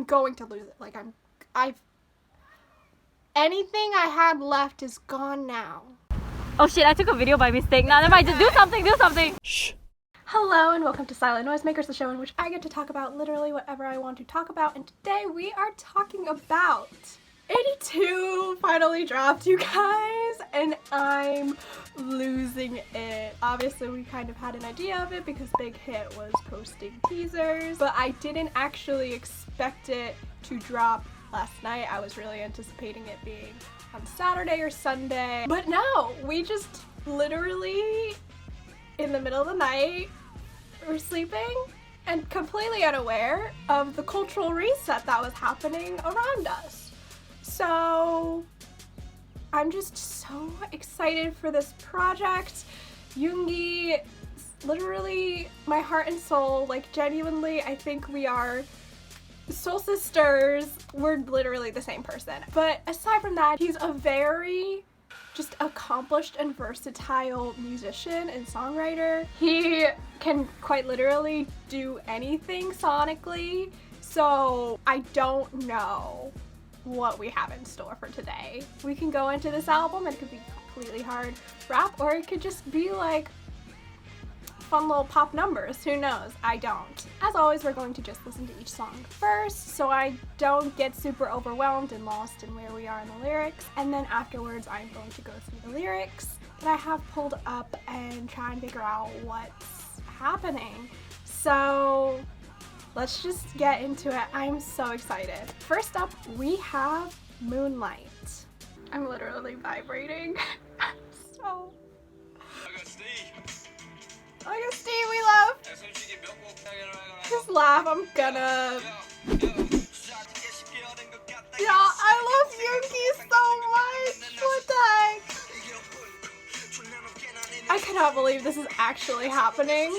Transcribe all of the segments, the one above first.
I'm going to lose it. Like, anything I had left is gone now. Oh shit, I took a video by mistake. Now, never mind, just do something. Shh. Hello and welcome to Silent Noisemakers, the show in which I get to talk about literally whatever I want to talk about. And today we are talking about D-2 finally dropped, you guys, and I'm losing it. Obviously, we kind of had an idea of it because Big Hit was posting teasers, but I didn't actually expect it to drop last night. I was really anticipating it being on Saturday or Sunday, but no, we just literally in the middle of the night were sleeping and completely unaware of the cultural reset that was happening around us. So I'm just so excited for this project. Yoongi, literally my heart and soul, like genuinely, I think we are soul sisters. We're literally the same person. But aside from that, he's a very just accomplished and versatile musician and songwriter. He can quite literally do anything sonically. So I don't know what we have in store for today. We can go into this album and it could be completely hard rap, or it could just be like fun little pop numbers. Who knows? I don't. As always, we're going to just listen to each song first so I don't get super overwhelmed and lost in where we are in the lyrics, and then afterwards I'm going to go through the lyrics that I have pulled up and try and figure out what's happening. So let's just get into it. I'm so excited. First up, we have Moonlight. I'm literally vibrating. So Agust D, we love. Just laugh, I'm gonna. Yeah, I love Yoongi so much. What the heck? I cannot believe this is actually happening.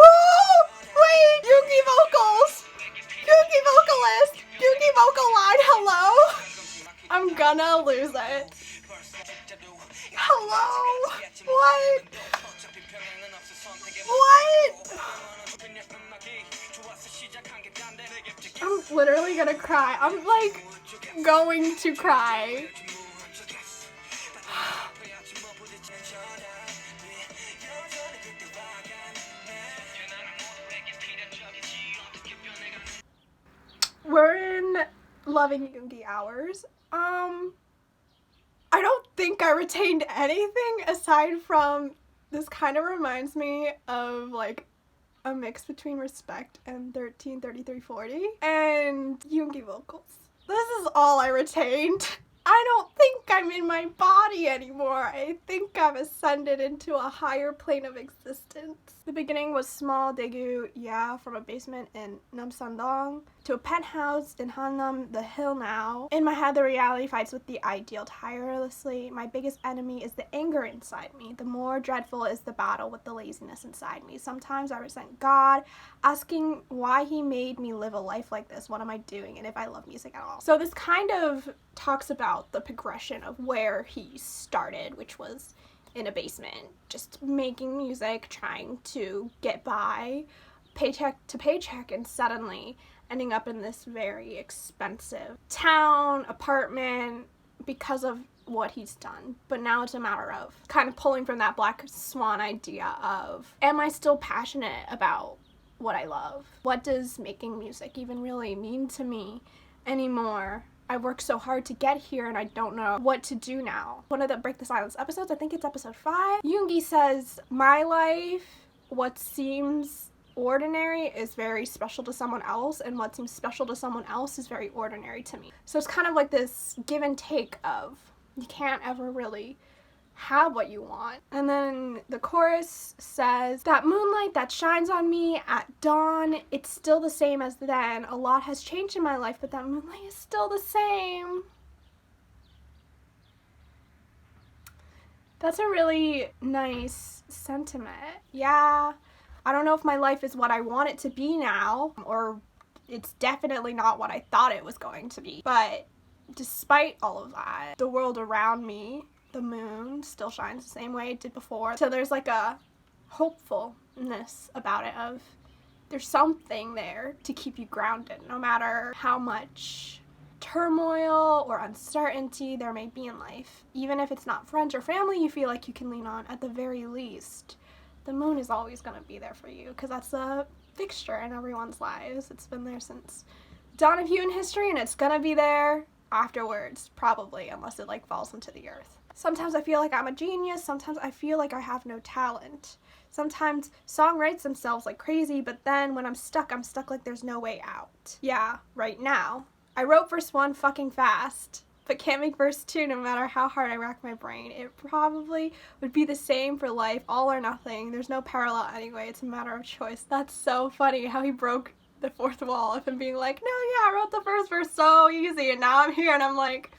Oh, wait, Yoongi vocals. Yoongi vocalist. Yoongi vocal line, hello? I'm gonna lose it. Hello? What? What? I'm literally gonna cry. I'm like going to cry. We're in Loving Yoongi hours. I don't think I retained anything aside from this kind of reminds me of like a mix between Respect and 133340 and Yoongi vocals. This is all I retained. I don't think I'm in my body anymore. I think I've ascended into a higher plane of existence. The beginning was small daegu, yeah, from a basement in Namsandong to a penthouse in Hanam, the hill now. In my head, the reality fights with the ideal tirelessly. My biggest enemy is the anger inside me. The more dreadful is the battle with the laziness inside me. Sometimes I resent God, asking why he made me live a life like this. What am I doing? And if I love music at all. So this kind of talks about the progression of where he started, which was in a basement, just making music, trying to get by, paycheck to paycheck, and suddenly ending up in this very expensive town, apartment, because of what he's done. But now it's a matter of kind of pulling from that black swan idea of, am I still passionate about what I love? What does making music even really mean to me anymore? I worked so hard to get here and I don't know what to do now. One of the Break the Silence episodes, I think it's episode 5, Yoongi says, my life, what seems ordinary is very special to someone else, and what seems special to someone else is very ordinary to me. So it's kind of like this give and take of, you can't ever really have what you want. And then the chorus says, that moonlight that shines on me at dawn, it's still the same as then. A lot has changed in my life, but that moonlight is still the same. That's a really nice sentiment. Yeah, I don't know if my life is what I want it to be now, or it's definitely not what I thought it was going to be. But despite all of that, the world around me, the moon, still shines the same way it did before. So there's like a hopefulness about it, of there's something there to keep you grounded no matter how much turmoil or uncertainty there may be in life. Even if it's not friends or family you feel like you can lean on, at the very least the moon is always going to be there for you, because that's a fixture in everyone's lives. It's been there since dawn of human history, and it's going to be there afterwards, probably, unless it like falls into the earth. Sometimes I feel like I'm a genius, sometimes I feel like I have no talent. Sometimes song writes themselves like crazy, but then when I'm stuck like there's no way out. Yeah, right now. I wrote verse 1 fucking fast, but can't make verse 2 no matter how hard I rack my brain. It probably would be the same for life, all or nothing. There's no parallel anyway, it's a matter of choice. That's so funny how he broke the fourth wall of him being like, no, yeah, I wrote the first verse so easy, and now I'm here, and I'm like,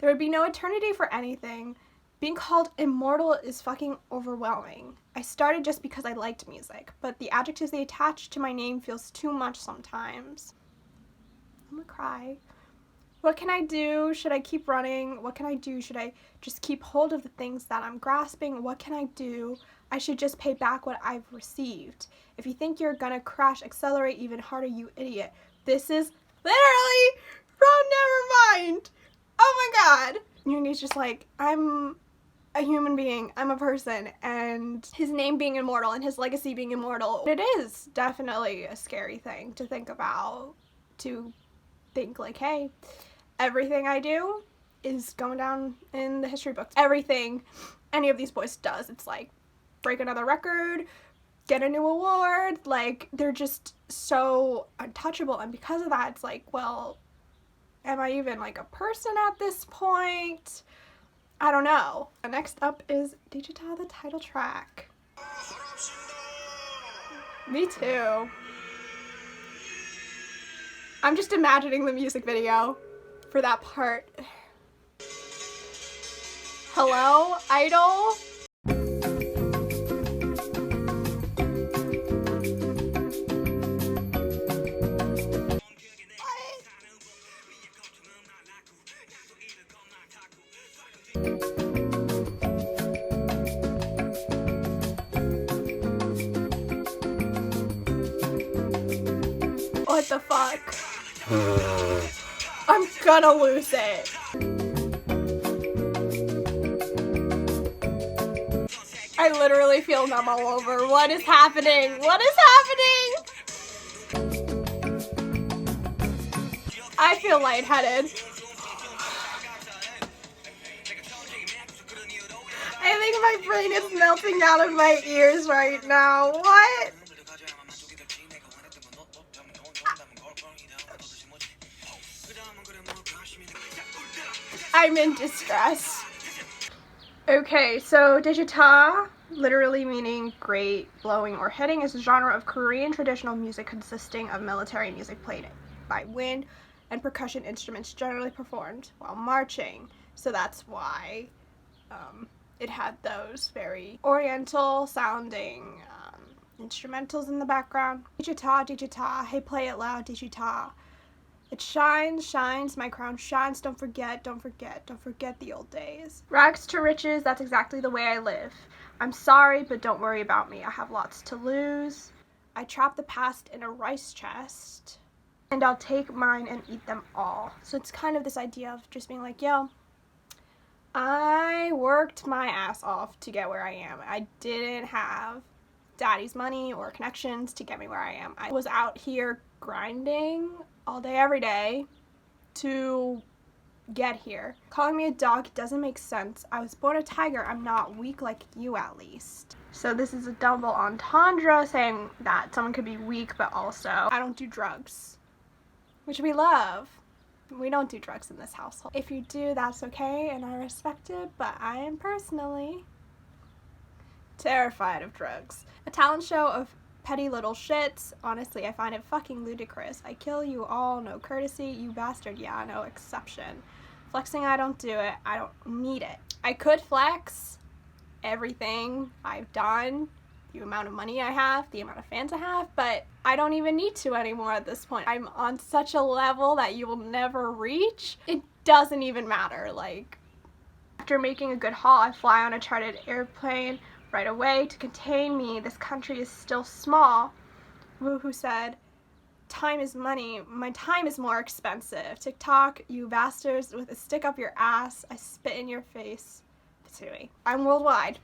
there would be no eternity for anything. Being called immortal is fucking overwhelming. I started just because I liked music, but the adjectives they attach to my name feels too much sometimes. I'm gonna cry. What can I do? Should I keep running? What can I do? Should I just keep hold of the things that I'm grasping? What can I do? I should just pay back what I've received. If you think you're gonna crash, accelerate even harder, you idiot. This is literally from Nevermind. Oh my god. Yoongi's just like, I'm a human being, I'm a person, and his name being immortal and his legacy being immortal, it is definitely a scary thing to think about, to think like, hey, everything I do is going down in the history books. Everything any of these boys does, it's like break another record, get a new award, like they're just so untouchable, and because of that it's like, well, am I even like a person at this point? I don't know. Next up is Digita, the title track. Me too. I'm just imagining the music video for that part. Hello, idol? What the fuck? I'm gonna lose it. I literally feel numb all over. What is happening? What is happening? I feel lightheaded. I think my brain is melting out of my ears right now. What? I'm in distress. Okay, so Digita, literally meaning great blowing or hitting, is a genre of Korean traditional music consisting of military music played by wind and percussion instruments generally performed while marching. So that's why it had those very oriental sounding instrumentals in the background. Digita, Digita, hey play it loud, Digita. It shines, shines, my crown shines, don't forget, don't forget, don't forget the old days. Rags to riches, that's exactly the way I live. I'm sorry, but don't worry about me, I have lots to lose. I trap the past in a rice chest, and I'll take mine and eat them all. So it's kind of this idea of just being like, yo, I worked my ass off to get where I am. I didn't have daddy's money or connections to get me where I am. I was out here grinding all day, every day to get here. Calling me a dog doesn't make sense. I was born a tiger. I'm not weak like you, at least. So this is a double entendre saying that someone could be weak, but also I don't do drugs, which we love. We don't do drugs in this household. If you do, that's okay, and I respect it, but I am personally terrified of drugs. A talent show of petty little shits. Honestly, I find it fucking ludicrous. I kill you all, no courtesy, you bastard, yeah, no exception. Flexing, I don't do it. I don't need it. I could flex everything I've done, the amount of money I have, the amount of fans I have, but I don't even need to anymore at this point. I'm on such a level that you will never reach. It doesn't even matter. Like, after making a good haul, I fly on a chartered airplane right away to contain me. This country is still small. Woohoo said, time is money. My time is more expensive. TikTok, you bastards with a stick up your ass. I spit in your face. Pitsui. I'm worldwide.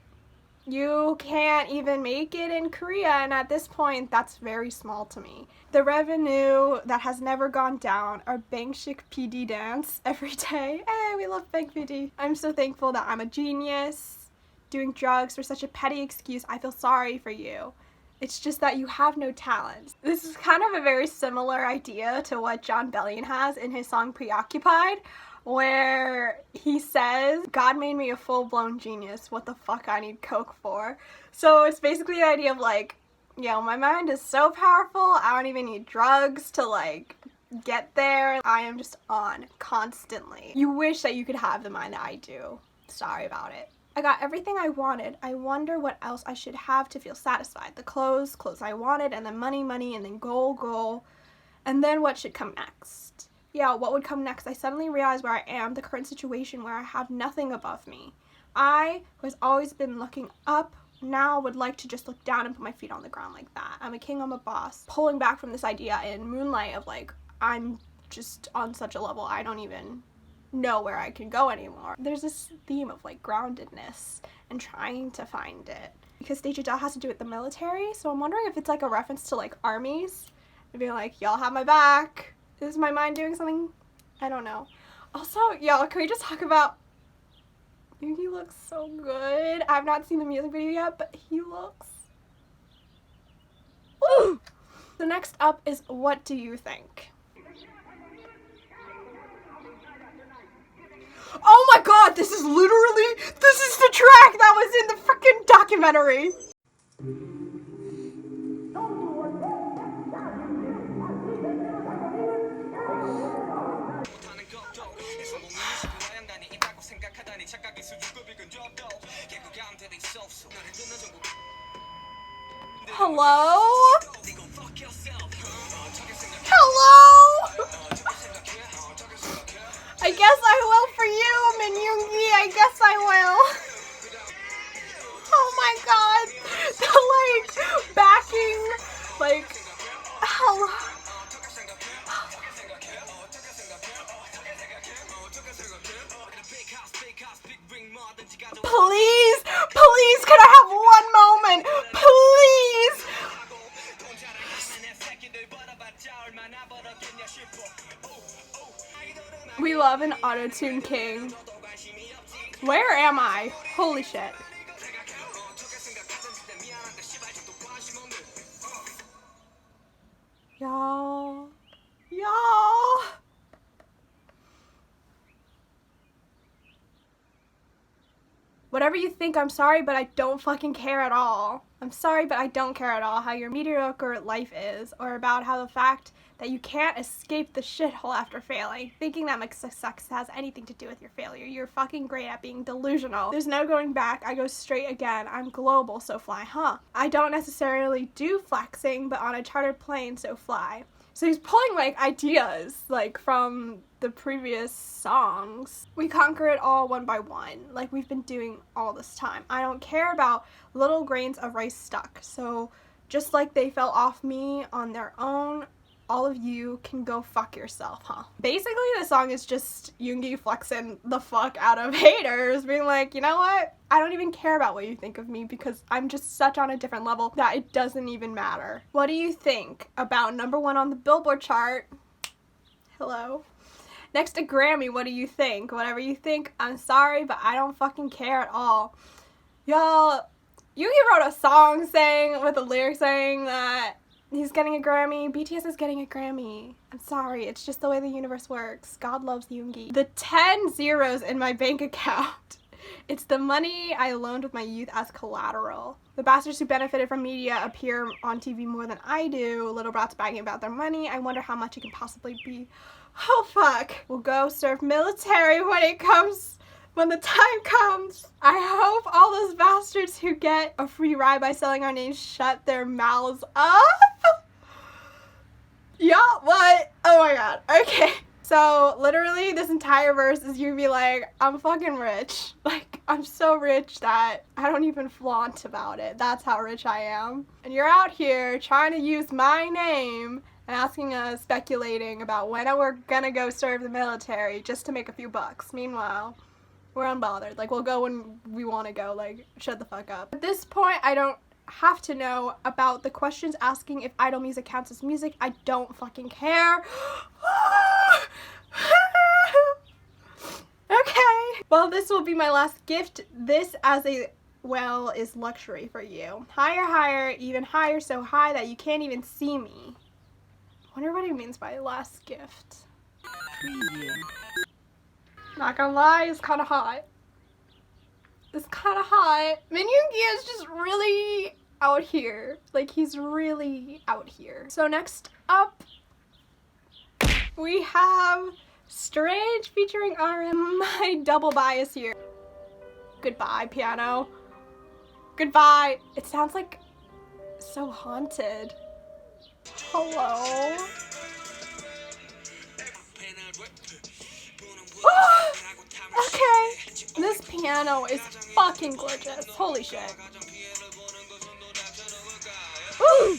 You can't even make it in Korea, and at this point, that's very small to me. The revenue that has never gone down, our Bangshik PD dance every day. Hey, we love Bang PD. I'm so thankful that I'm a genius. Doing drugs for such a petty excuse, I feel sorry for you. It's just that you have no talent. This is kind of a very similar idea to what John Bellion has in his song Preoccupied, where he says, God made me a full-blown genius, what the fuck I need coke for? So it's basically the idea of like, yo, my mind is so powerful, I don't even need drugs to like get there. I am just on constantly. You wish that you could have the mind that I do. Sorry about it. I got everything I wanted. I wonder what else I should have to feel satisfied. The clothes I wanted, and then money, and then goal. And then what should come next? Yeah, what would come next? I suddenly realized where I am, the current situation where I have nothing above me. I, who has always been looking up, now would like to just look down and put my feet on the ground like that. I'm a king, I'm a boss. Pulling back from this idea in Moonlight of like, I'm just on such a level I don't even know where I can go anymore. There's this theme of like groundedness and trying to find it. Because Digita has to do with the military, so I'm wondering if it's like a reference to like armies. And being like, y'all have my back. Is my mind doing something? I don't know. Also, y'all, can we just talk about Yoongi looks so good. I've not seen the music video yet, but he looks... Woo! The next up is What Do You Think? Oh my god, this is the track that was in the freaking documentary. Hello? Hello? I guess I will for you, Min Yoongi. I guess I will. Oh my god. The like backing, like, hello. Please, can I have one moment? Please. We love an auto-tune king. Where am I? Holy shit. Y'all. Whatever you think, I'm sorry, but I don't fucking care at all. I'm sorry, but I don't care at all how your mediocre life is, or about how the fact that you can't escape the shithole after failing, thinking that success has anything to do with your failure. You're fucking great at being delusional. There's no going back. I go straight again. I'm global, so fly, huh? I don't necessarily do flexing, but on a chartered plane, so fly. So he's pulling like ideas like from the previous songs. We conquer it all one by one, like we've been doing all this time. I don't care about little grains of rice stuck. So just like they fell off me on their own, all of you can go fuck yourself, huh? Basically, the song is just Yoongi flexing the fuck out of haters, being like, you know what? I don't even care about what you think of me because I'm just such on a different level that it doesn't even matter. What do you think about #1 on the Billboard chart? Hello? Next to Grammy, what do you think? Whatever you think, I'm sorry, but I don't fucking care at all. Y'all, Yoongi wrote a song saying, with a lyric saying that he's getting a Grammy. BTS is getting a Grammy. I'm sorry, it's just the way the universe works. God loves Yoongi. The 10 zeros in my bank account. It's the money I loaned with my youth as collateral. The bastards who benefited from media appear on TV more than I do. Little brats bagging about their money. I wonder how much it can possibly be. Oh fuck. We'll go serve military when the time comes. I hope all those bastards who get a free ride by selling our names shut their mouths up. Yeah, what? Oh my god. Okay. So literally this entire verse is you be like, I'm fucking rich. Like, I'm so rich that I don't even flaunt about it. That's how rich I am. And you're out here trying to use my name and asking us, speculating about when we're gonna go serve the military just to make a few bucks. Meanwhile, we're unbothered. Like, we'll go when we want to go. Like, shut the fuck up. At this point, I don't have to know about the questions asking if idol music counts as music. I don't fucking care. Okay. Well, this will be my last gift. This as a well is luxury for you. Higher, higher, even higher, so high that you can't even see me. I wonder what he means by last gift. Preview. Not gonna lie, it's kind of hot. It's kind of hot. Yoongi is just really out here. Like, he's really out here. So next up, we have Strange featuring RM. My double bias here. Goodbye, piano. Goodbye. It sounds like so haunted. Hello. Okay. This piano is fucking gorgeous. Holy shit. Ooh.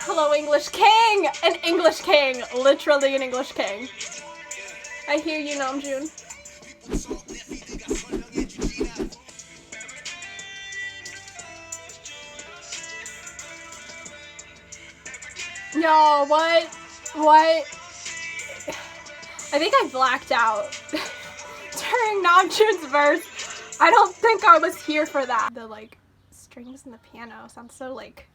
Hello, English King! An English King. Literally an English King. I hear you, Namjoon. No, what? What? I think I blacked out during Namjoon's verse. I don't think I was here for that. The, like, strings in the piano sounds so, like,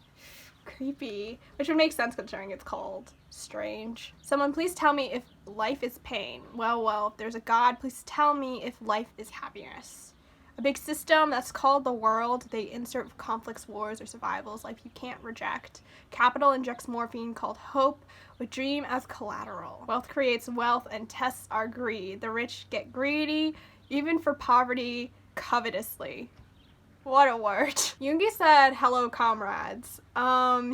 creepy, which would make sense considering it's called Strange. Someone please tell me if life is pain. Well, if there's a God, please tell me if life is happiness. A big system that's called the world. They insert conflicts, wars, or survivals, life you can't reject. Capital injects morphine called hope, with dream as collateral. Wealth creates wealth and tests our greed. The rich get greedy, even for poverty, covetously. What a word. Yoongi said, hello, comrades.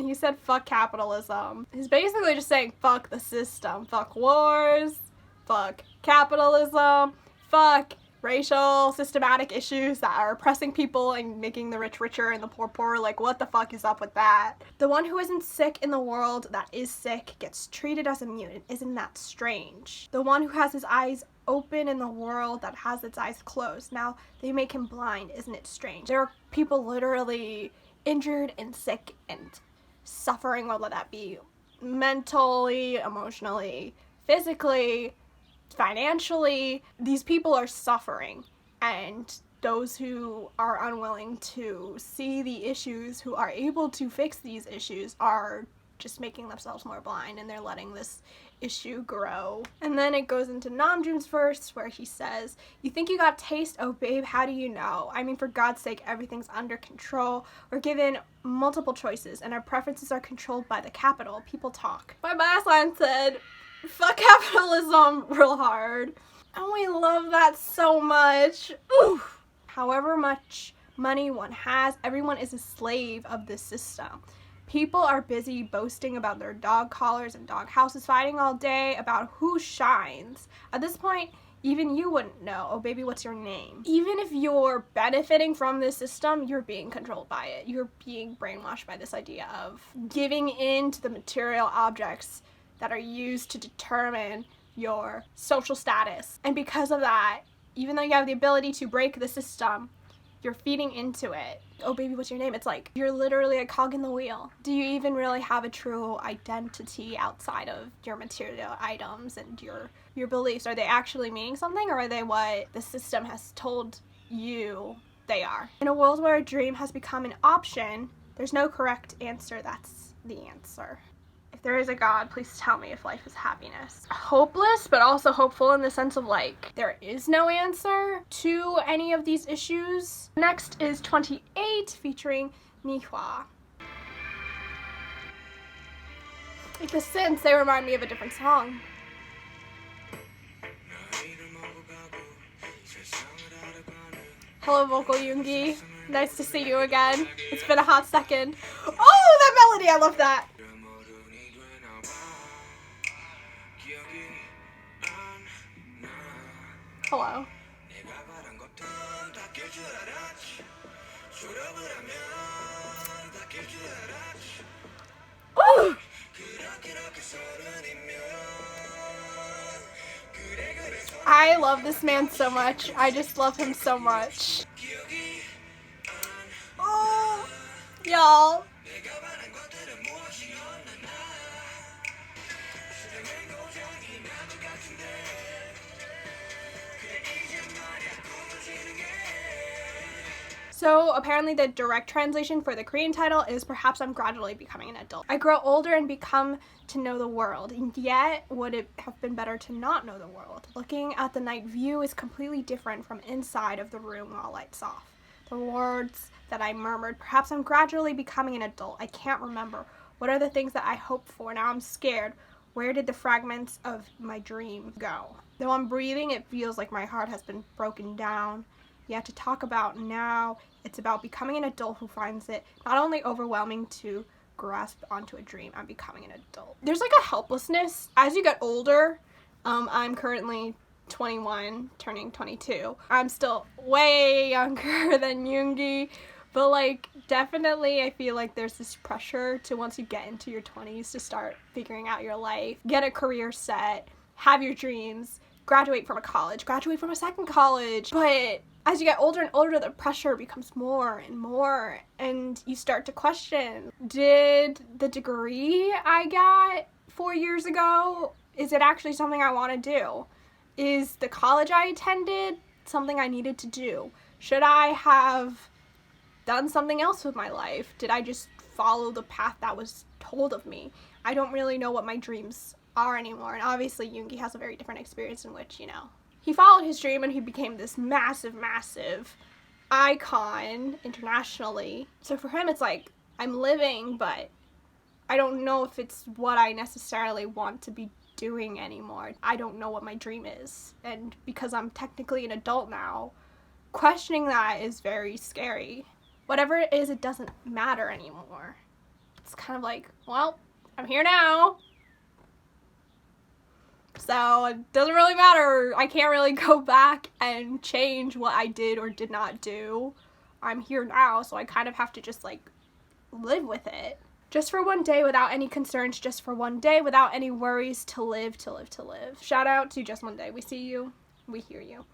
He said, fuck capitalism. He's basically just saying, fuck the system. Fuck wars. Fuck capitalism. Fuck racial, systematic issues that are oppressing people and making the rich richer and the poor poorer. Like, what the fuck is up with that? The one who isn't sick in the world that is sick gets treated as a mutant. Isn't that strange? The one who has his eyes open in the world that has its eyes closed. Now they make him blind. Isn't it strange? There are people literally injured and sick and suffering, whether that be mentally, emotionally, physically, financially. These people are suffering, and those who are unwilling to see the issues, who are able to fix these issues, are just making themselves more blind, and they're letting this issue grow. And then it goes into Namjoon's verse where he says, you think you got taste? Oh babe, how do you know? I mean, for God's sake, everything's under control. We're given multiple choices and our preferences are controlled by the capital. People talk. My last line said, fuck capitalism real hard. And we love that so much. Oof. However much money one has, everyone is a slave of this system. People are busy boasting about their dog collars and dog houses, fighting all day about who shines. At this point, even you wouldn't know. Oh baby, what's your name? Even if you're benefiting from this system, you're being controlled by it. You're being brainwashed by this idea of giving in to the material objects that are used to determine your social status. And because of that, even though you have the ability to break the system, you're feeding into it. Oh baby, what's your name? It's like, you're literally a cog in the wheel. Do you even really have a true identity outside of your material items and your beliefs? Are they actually meaning something, or are they what the system has told you they are? In a world where a dream has become an option, there's no correct answer. That's the answer. If there is a God, please tell me if life is happiness. Hopeless, but also hopeful in the sense of like, there is no answer to any of these issues. Next is 28 featuring Nihua. Like the synths, they remind me of a different song. Hello, vocal Yoongi. Nice to see you again. It's been a hot second. Oh, that melody, I love that. Hello. Ooh! I love this man so much. I just love him so much. Oh, y'all. So apparently the direct translation for the Korean title is perhaps I'm gradually becoming an adult. I grow older and become to know the world, and yet would it have been better to not know the world? Looking at the night view is completely different from inside of the room while lights off. The words that I murmured, perhaps I'm gradually becoming an adult. I can't remember. What are the things that I hoped for? Now I'm scared. Where did the fragments of my dream go? Though I'm breathing, it feels like my heart has been broken down. Yet to talk about now, it's about becoming an adult who finds it not only overwhelming to grasp onto a dream, I'm becoming an adult. There's like a helplessness as you get older. I'm currently 21, turning 22. I'm still way younger than Yoongi, but like definitely I feel like there's this pressure to once you get into your 20s to start figuring out your life, get a career set, have your dreams, graduate from a college, graduate from a second college. But as you get older and older, the pressure becomes more and more, and you start to question, did the degree I got 4 years ago, is it actually something I want to do? Is the college I attended something I needed to do? Should I have done something else with my life? Did I just follow the path that was told of me? I don't really know what my dreams are anymore, and obviously Yoongi has a very different experience in which, you know, he followed his dream and he became this massive icon internationally. So for him, it's like, I'm living, but I don't know if it's what I necessarily want to be doing anymore. I don't know what my dream is. And because I'm technically an adult now, questioning that is very scary. Whatever it is, it doesn't matter anymore. It's kind of like, well, I'm here now. So it doesn't really matter. I can't really go back and change what I did or did not do. I'm here now, so I kind of have to just like live with it. Just for one day without any concerns, just for one day without any worries, to live, to live, to live. Shout out to Just One Day. We see you, we hear you.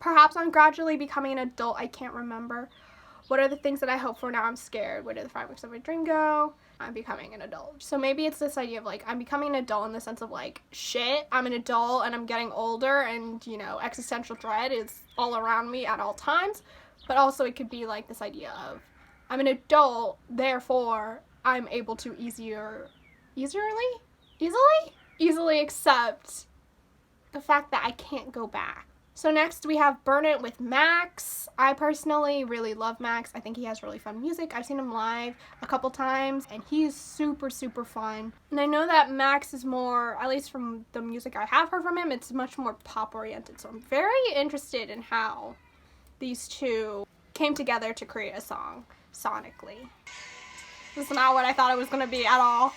Perhaps I'm gradually becoming an adult. I can't remember. What are the things that I hope for? Now I'm scared. Where did the fragments of my dream go? I'm becoming an adult. So maybe it's this idea of like, I'm becoming an adult in the sense of like, shit, I'm an adult and I'm getting older and, you know, existential dread is all around me at all times. But also it could be like this idea of, I'm an adult, therefore I'm able to easily accept the fact that I can't go back. So next we have Burn It with Max. I personally really love Max. I think he has really fun music. I've seen him live a couple times and he's super, super fun. And I know that Max is more, at least from the music I have heard from him, it's much more pop oriented. So I'm very interested in how these two came together to create a song sonically. This is not what I thought it was gonna be at all.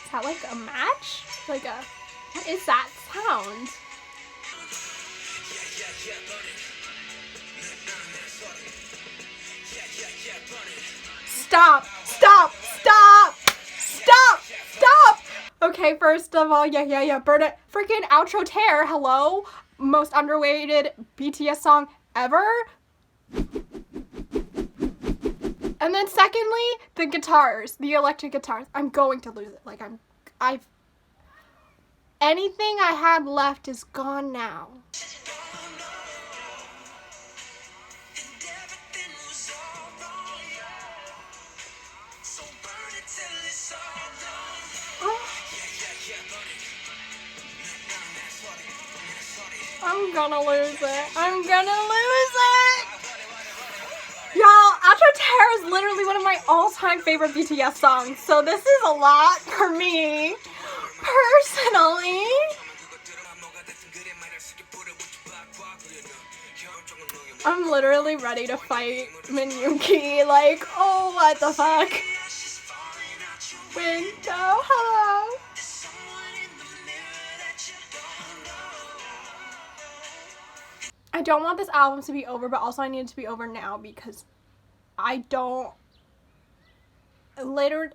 Is that like a match? Like a, what is that sound? Stop! Stop! Stop! Stop! Stop! Okay, first of all, burn it. Freaking outro tear, hello? Most underrated BTS song ever. And then secondly, the guitars, the electric guitars. I'm going to lose it. Like anything I had left is gone now. I'm gonna lose it. I'm gonna lose it! Y'all, Outro Tear is literally one of my all-time favorite BTS songs, so this is a lot for me, personally. I'm literally ready to fight Min Yoongi, like, oh, what the fuck? Window, hello. I don't want this album to be over, but also I need it to be over now because I don't. Later,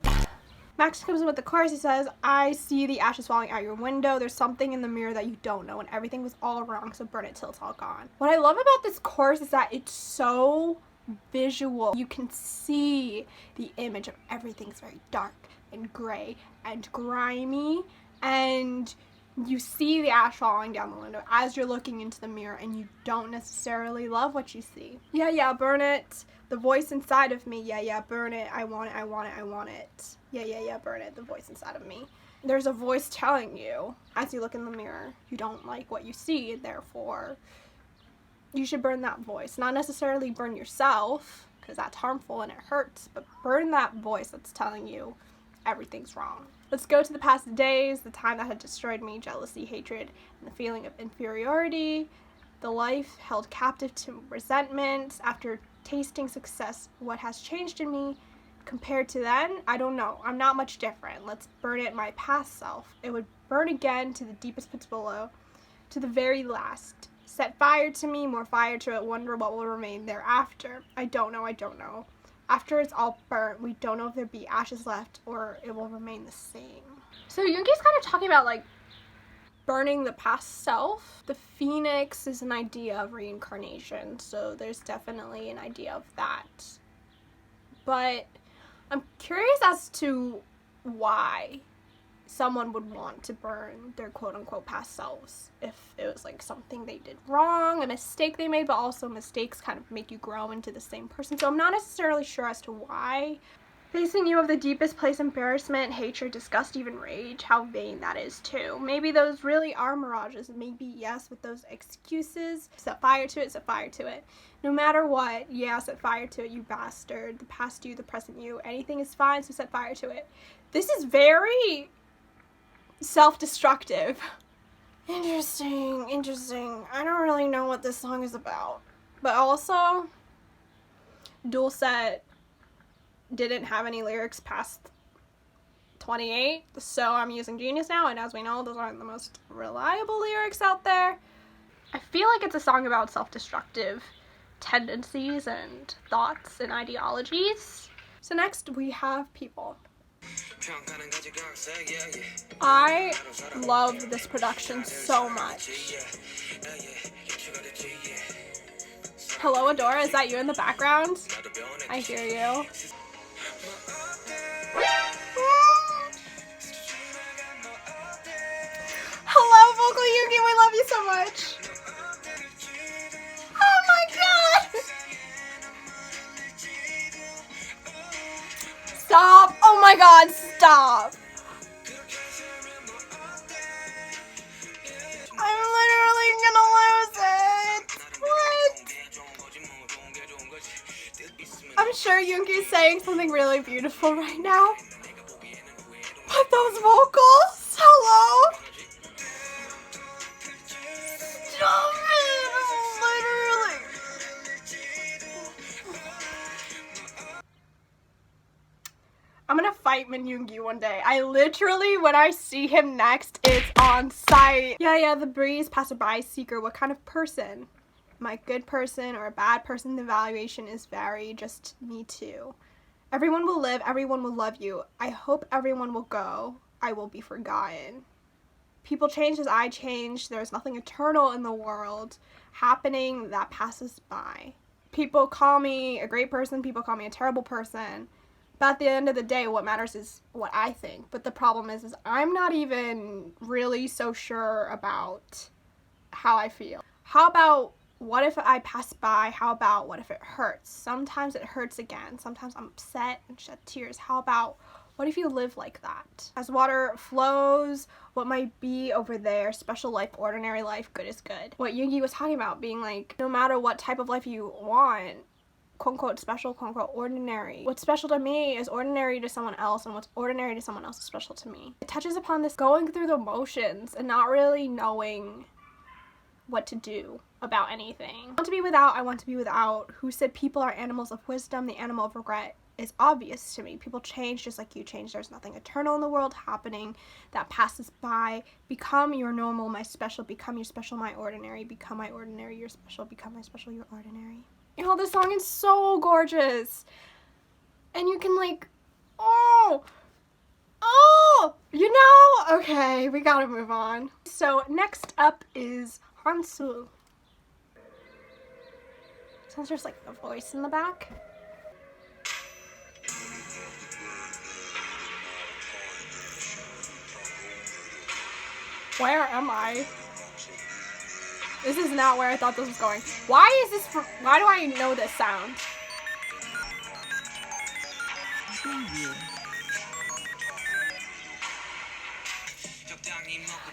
Max comes in with the chorus. He says, I see the ashes falling out your window. There's something in the mirror that you don't know, and everything was all wrong, so burn it till it's all gone. What I love about this chorus is that it's so visual. You can see the image of everything's very dark and gray and grimy, and you see the ash falling down the window as you're looking into the mirror, and you don't necessarily love what you see. Yeah, yeah, burn it. The voice inside of me. Yeah, yeah, burn it. I want it, I want it, I want it. Yeah, yeah, yeah, burn it. The voice inside of me. There's a voice telling you as you look in the mirror, you don't like what you see, therefore you should burn that voice. Not necessarily burn yourself, because that's harmful and it hurts, but burn that voice that's telling you everything's wrong. Let's go to the past days, the time that had destroyed me, jealousy, hatred, and the feeling of inferiority, the life held captive to resentment. After tasting success, what has changed in me compared to then? I don't know. I'm not much different. Let's burn it, my past self. It would burn again to the deepest pits below, to the very last. Set fire to me, more fire to it, wonder what will remain thereafter. I don't know, I don't know. After it's all burnt, we don't know if there'll be ashes left or it will remain the same. So Yoongi's kind of talking about like burning the past self. The phoenix is an idea of reincarnation, so there's definitely an idea of that. But I'm curious as to why someone would want to burn their quote-unquote past selves. If it was like something they did wrong, a mistake they made, but also mistakes kind of make you grow into the same person. So I'm not necessarily sure as to why. Facing you of the deepest place, embarrassment, hatred, disgust, even rage. How vain that is too. Maybe those really are mirages. Maybe yes, with those excuses. Set fire to it, set fire to it. No matter what, yeah, set fire to it, you bastard. The past you, the present you. Anything is fine, so set fire to it. This is very self-destructive. Interesting. I don't really know what this song is about. But also, Dulcet didn't have any lyrics past 28, so I'm using Genius now, and as we know, those aren't the most reliable lyrics out there. I feel like it's a song about self-destructive tendencies and thoughts and ideologies. So next we have People. I love this production so much. Hello, Adora, is that you in the background? I hear you. Hello, Vocal Yoongi, we love you so much. Oh my god! Stop! Oh my god, stop! I'm literally gonna lose it! What? I'm sure Yoongi's saying something really beautiful right now. But those vocals? Hello? Stop it! Literally. I'm gonna fight Min Yoongi one day. I literally, when I see him next, it's on sight. Yeah, the breeze, passerby, seeker. What kind of person? Am I a good person or a bad person? The evaluation is very just me too. Everyone will live, everyone will love you. I hope everyone will go. I will be forgotten. People change as I change. There's nothing eternal in the world happening that passes by. People call me a great person, people call me a terrible person. But at the end of the day, what matters is what I think. But the problem is I'm not even really so sure about how I feel. How about what if I pass by? How about what if it hurts? Sometimes it hurts again. Sometimes I'm upset and shed tears. How about what if you live like that? As water flows, what might be over there? Special life, ordinary life, good is good. What Yoongi was talking about, being like, no matter what type of life you want, quote-unquote special, quote-unquote ordinary. What's special to me is ordinary to someone else, and what's ordinary to someone else is special to me. It touches upon this going through the motions and not really knowing what to do about anything. I want to be without, I want to be without. Who said people are animals of wisdom? The animal of regret is obvious to me. People change just like you change. There's nothing eternal in the world happening that passes by. Become your normal, my special. Become your special, my ordinary. Become my ordinary, your special. Become my special, your ordinary. You know, this song is so gorgeous. And you can like, oh, you know? Okay, we gotta move on. So next up is Hansul. Sounds just like a voice in the back. Where am I? This is not where I thought this was going. Why do I know this sound?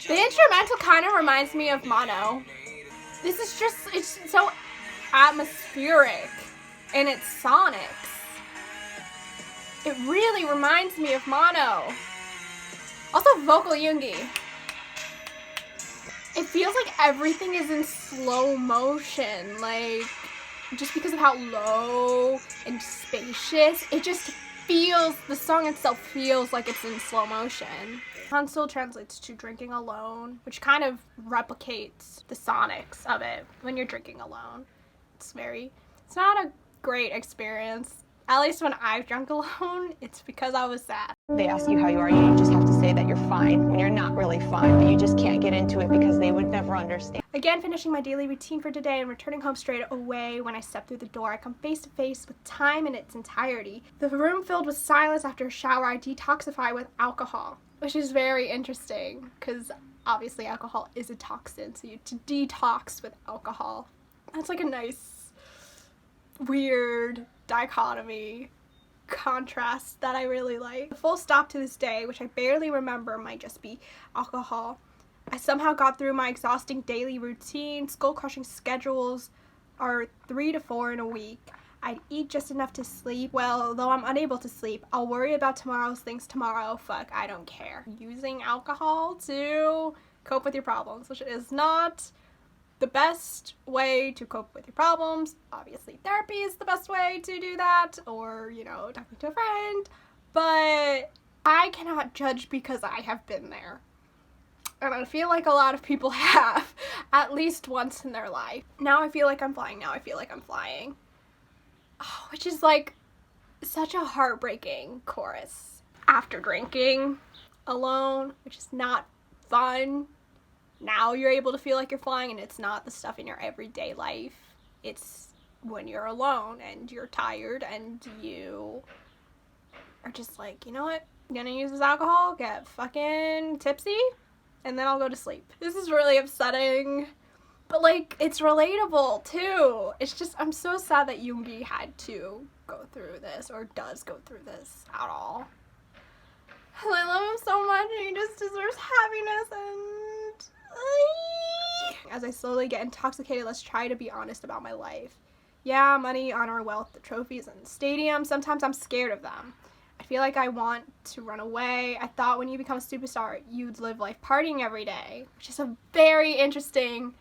The instrumental kind of reminds me of Mono. This is just, it's so atmospheric in its sonics. It really reminds me of Mono. Also vocal Yoongi. It feels like everything is in slow motion, like, just because of how low and spacious, it just feels, the song itself feels like it's in slow motion. Hansul translates to drinking alone, which kind of replicates the sonics of it when you're drinking alone. It's not a great experience. At least when I've drunk alone, it's because I was sad. They ask you how you are, you just have to say that you're fine when you're not really fine, but you just can't get into it because they would never understand. Again, finishing my daily routine for today and returning home straight away. When I step through the door, I come face to face with time in its entirety. The room filled with silence. After a shower, I detoxify with alcohol, which is very interesting because obviously alcohol is a toxin, so you to detox with alcohol. That's like a nice, weird dichotomy contrast that I really like. The full stop to this day, which I barely remember, might just be alcohol. I somehow got through my exhausting daily routine. Skull-crushing schedules are 3 to 4 in a week. I'd eat just enough to sleep. Well, though I'm unable to sleep, I'll worry about tomorrow's things tomorrow. Fuck, I don't care. Using alcohol to cope with your problems, which is not the best way to cope with your problems. Obviously, therapy is the best way to do that, or, you know, talking to a friend, but I cannot judge because I have been there. And I feel like a lot of people have, at least once in their life. Now I feel like I'm flying, Oh, which is like such a heartbreaking chorus. After drinking alone, which is not fun. Now you're able to feel like you're flying, and it's not the stuff in your everyday life. It's when you're alone and you're tired and you are just like, you know what? I'm gonna use this alcohol, get fucking tipsy, and then I'll go to sleep. This is really upsetting, but like, it's relatable too. It's just, I'm so sad that Yoongi had to go through this, or does go through this at all. I love him so much, and he just deserves happiness. And as I slowly get intoxicated, let's try to be honest about my life. Yeah, money, honor, wealth, the trophies, and the stadium. Sometimes I'm scared of them. I feel like I want to run away. I thought when you become a superstar, you'd live life partying every day, which is a very interesting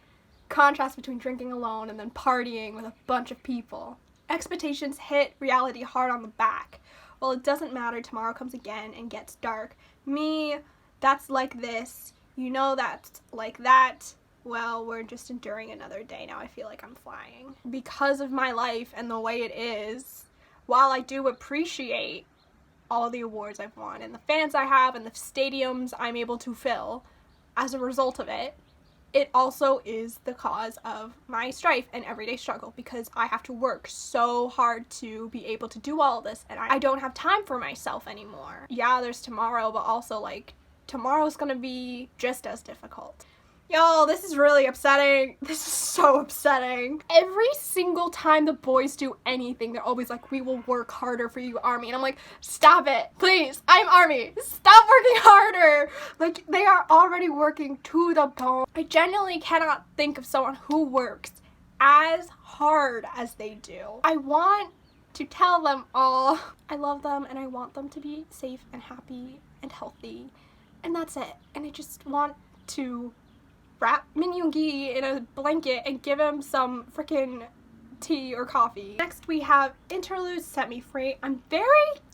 contrast between drinking alone and then partying with a bunch of people. Expectations hit reality hard on the back. Well, it doesn't matter. Tomorrow comes again and gets dark. Me, that's like this. You know that's like that. Well, we're just enduring another day. Now I feel like I'm flying. Because of my life and the way it is, while I do appreciate all the awards I've won and the fans I have and the stadiums I'm able to fill as a result of it, it also is the cause of my strife and everyday struggle, because I have to work so hard to be able to do all of this, and I don't have time for myself anymore. Yeah, there's tomorrow, but also like tomorrow's gonna be just as difficult. Y'all, this is really upsetting. This is so upsetting. Every single time the boys do anything, they're always like, we will work harder for you, ARMY. And I'm like, stop it, please. I'm ARMY. Stop working harder. Like, they are already working to the bone. I genuinely cannot think of someone who works as hard as they do. I want to tell them all I love them and I want them to be safe and happy and healthy. And that's it. And I just want to wrap Yoongi in a blanket and give him some freaking tea or coffee. Next we have Interlude, Set Me Free. I'm very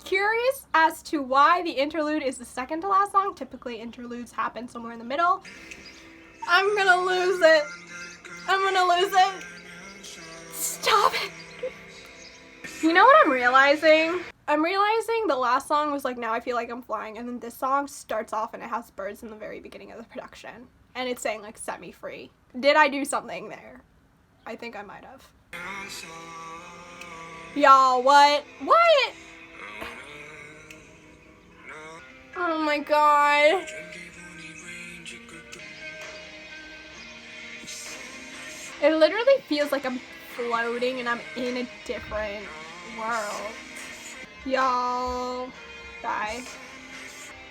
curious as to why the Interlude is the second to last song. Typically interludes happen somewhere in the middle. I'm gonna lose it. I'm gonna lose it. Stop it. You know what I'm realizing? I'm realizing the last song was like Now I Feel Like I'm Flying, and then this song starts off and it has birds in the very beginning of the production. And it's saying like Set Me Free. Did I do something there? I think I might have. Y'all, what? What? Oh my god. It literally feels like I'm floating and I'm in a different world. Y'all, bye.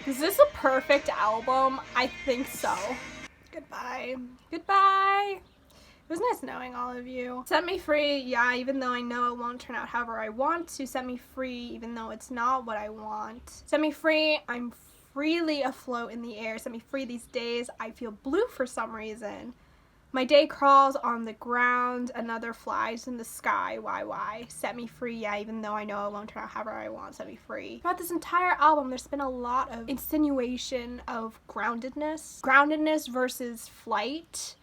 Is this a perfect album? I think so. Goodbye. Goodbye. It was nice knowing all of you. Set Me Free, yeah, even though I know it won't turn out however I want to. Set Me Free, even though it's not what I want. Set Me Free, I'm freely afloat in the air. Set me free these days. I feel blue for some reason. My day crawls on the ground, another flies in the sky, why? Set me free, yeah, even though I know it won't turn out however I want, set me free. Throughout this entire album, there's been a lot of insinuation of groundedness. Groundedness versus flight,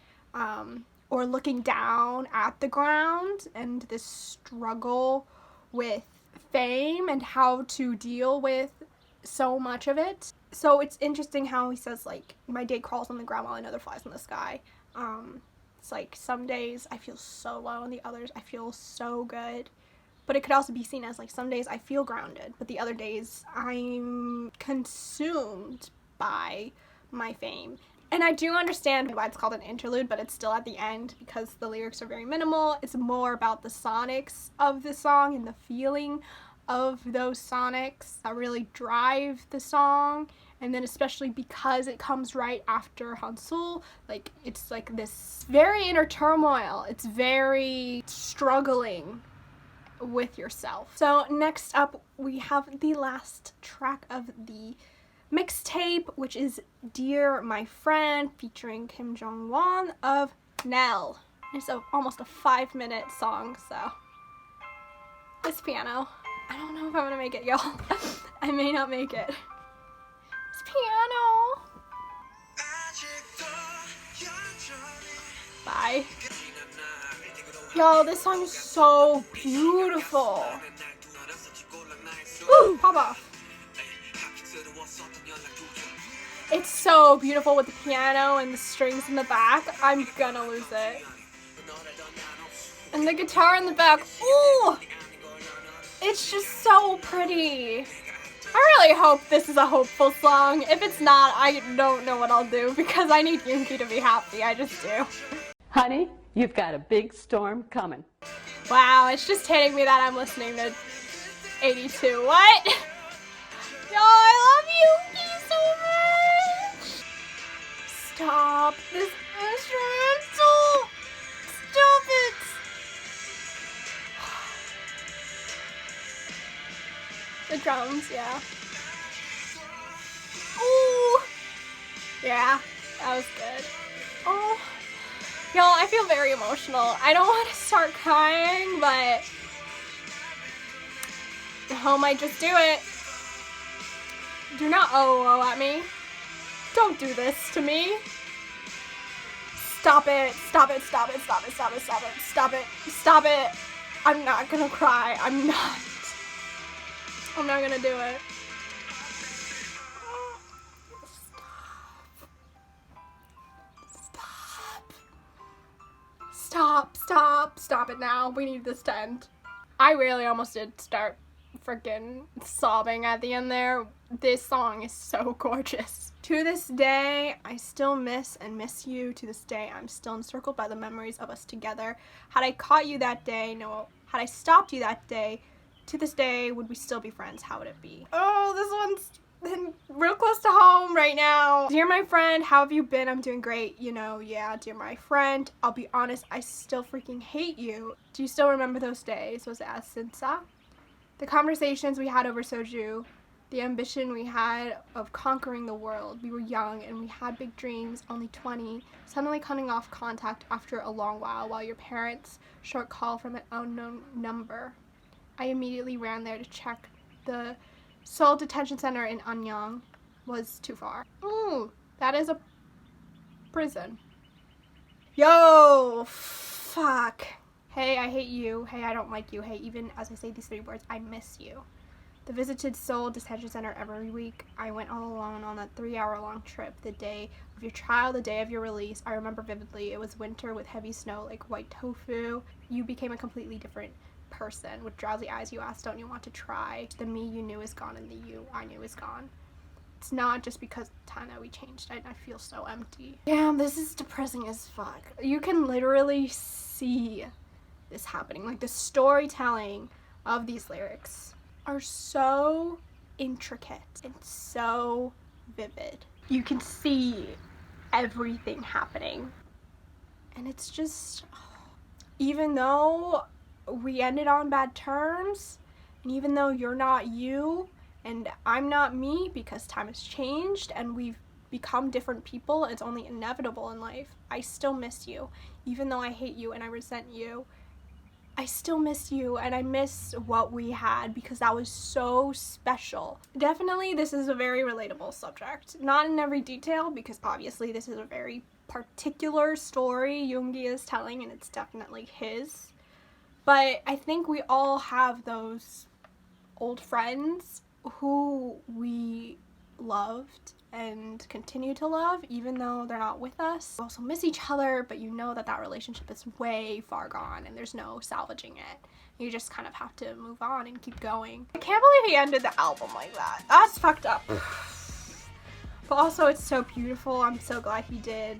or looking down at the ground, and this struggle with fame and how to deal with so much of it. So it's interesting how he says, like, my day crawls on the ground while another flies in the sky. It's like some days I feel so low and the others I feel so good. But it could also be seen as like some days I feel grounded, but the other days I'm consumed by my fame. And I do understand why it's called an interlude, but it's still at the end because the lyrics are very minimal. It's more about the sonics of the song and the feeling of those sonics that really drive the song. And then especially because it comes right after Hansul, like it's like this very inner turmoil. It's very struggling with yourself. So next up we have the last track of the mixtape, which is Dear My Friend featuring Kim Jong-won of Nell. It's almost a 5-minute song, so this piano. I don't know if I'm gonna make it, y'all. I may not make it. This piano. Bye. Y'all, this song is so beautiful. Ooh, pop off. It's so beautiful with the piano and the strings in the back. I'm gonna lose it. And the guitar in the back. Ooh! It's just so pretty. I really hope this is a hopeful song. If it's not, I don't know what I'll do because I need Yoongi to be happy. I just do. Honey, you've got a big storm coming. Wow, it's just hitting me that I'm listening to 82. What? Yo, I love Yoongi so much. Stop this instrumental. Stop it. The drums, yeah. Ooh! Yeah, that was good. Oh. Y'all, I feel very emotional. I don't want to start crying, but the hell might just do it. Do not oh at me. Don't do this to me. Stop it. Stop it. Stop it. Stop it. Stop it. Stop it. Stop it. Stop it. I'm not gonna cry. I'm not gonna do it. Stop it now. We need this to end. I really almost did start freaking sobbing at the end there. This song is so gorgeous. To this day, I still miss you. To this day, I'm still encircled by the memories of us together. Had I caught you that day, no, had I stopped you that day, to this day, would we still be friends? How would it be? Oh, this one's been real close to home right now. Dear my friend, how have you been? I'm doing great. You know, yeah, dear my friend. I'll be honest, I still freaking hate you. Do you still remember those days? Was it Asinsa? The conversations we had over soju. The ambition we had of conquering the world. We were young and we had big dreams, only 20, suddenly cutting off contact after a long while your parents' short call from an unknown number. I immediately ran there to check. The Seoul detention center in Anyang was too far. Ooh, that is a prison. Yo, fuck. Hey, I hate you. Hey, I don't like you. Hey, even as I say these 3 words, I miss you. The visited Seoul detention center every week. I went all alone on that 3-hour-long trip. The day of your trial, the day of your release. I remember vividly. It was winter with heavy snow like white tofu. You became a completely different person. With drowsy eyes you asked, don't you want to try? The me you knew is gone and the you I knew is gone. It's not just because of the time that we changed. I feel so empty. Damn, this is depressing as fuck. You can literally see this happening. Like, the storytelling of these lyrics are so intricate and so vivid. You can see everything happening. And it's just, even though we ended on bad terms, and even though you're not you and I'm not me, because time has changed and we've become different people, it's only inevitable in life, I still miss you. Even though I hate you and I resent you, I still miss you, and I miss what we had because that was so special. Definitely, this is a very relatable subject. Not in every detail, because obviously this is a very particular story Yoongi is telling, and it's definitely his. But I think we all have those old friends who we loved and continue to love, even though they're not with us. We also miss each other, but you know that that relationship is way far gone and there's no salvaging it. You just kind of have to move on and keep going. I can't believe he ended the album like that. That's fucked up. But also, it's so beautiful. I'm so glad he did.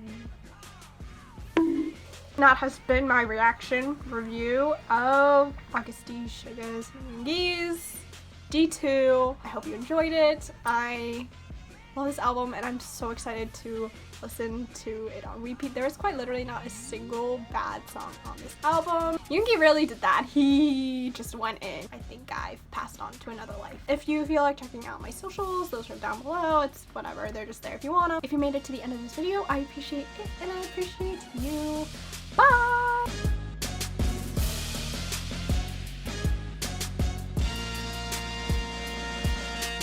That has been my reaction review of Agust D, Sugar's, Yoongi's D-2. I hope you enjoyed it. I love this album and I'm so excited to listen to it on repeat. There is quite literally not a single bad song on this album. Yoongi really did that. He just went in. I think I've passed on to another life. If you feel like checking out my socials, those are down below. It's whatever, they're just there if you wanna. If you made it to the end of this video, I appreciate it and I appreciate you. Bye!